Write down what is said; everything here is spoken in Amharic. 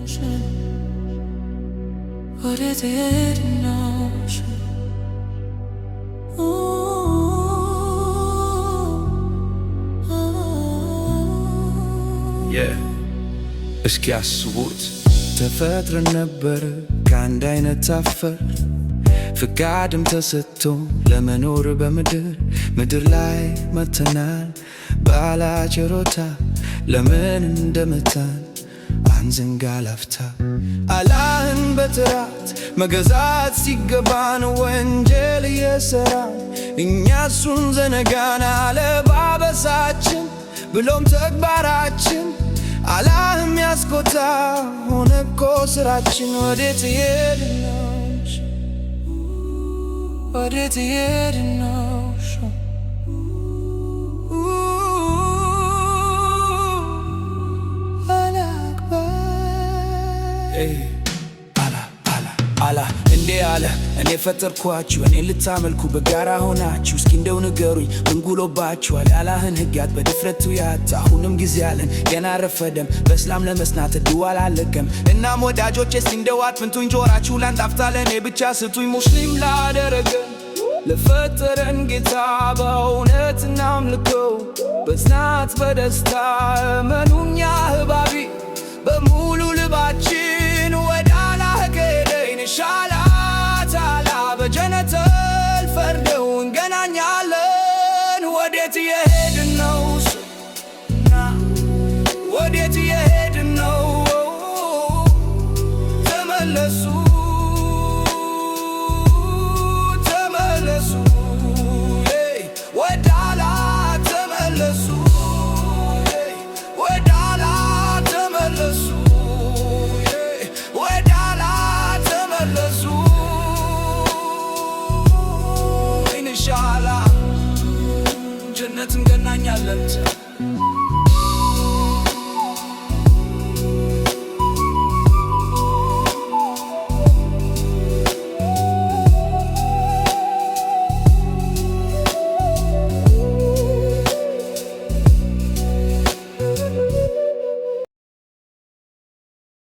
ocean? What is it in ocean? እስኪ ያስቡት ተፈጥረን ነበር ከአንድ አይነት አፈር ፍቃድም ተሰጥቶ ለመኖር በምድር ላይ መተናል ባላጭሮታ ለምን እንደመታን አንዘንጋ ላፍታ አላህን በጥራት መገዛት ሲገባን ወንጀል እየሰራን እኛ እሱን ዘነጋን አለባበሳችን ብሎም ተግባራችን አላህም ያስቆጣ ሆነ እኮ ስራችን ወዴት እየሄድን ነው? ወዴት እየሄድን ነው? አላህ እንዴ አለ እኔ ፈጠርኳችሁ እኔ ልታመልኩ በጋራ ሆናችሁ እስኪ እንደው ንገሩኝ ምን ጉሎባችኋል? የአላህን ሕግጋት በድፍረቱ ያት አሁንም ጊዜ አለን ገና ረፈደም በእስላም ለመስናት እድሉ አላለቀም። እናም ወዳጆቼ እስኪ እንደው አትፍንቱኝ ጆራችሁ ላንጣፍታ ለእኔ ብቻ ስጡኝ ሙስሊም ላደረገን ለፈጠረን ጌታ በእውነት እናምልከው በጽናት በደስታ እመኑኛ አህባቢ በሙሉ ልባችን ወደ አላህ ከሄደን ኢንሻአላህ ተዓላ በጀነተል ፈርደው እንገናኛለን። ወዴት እየሄድን ነው? ወዴት እየሄድን ነው? ተመለሱ ተመለሱ ወደ አላህ ተመለሱ ወደ አላህ ተመለሱ ወደ አላህ ተመለሱ ኢንሻአላህ ጀነት እንገናኛለን።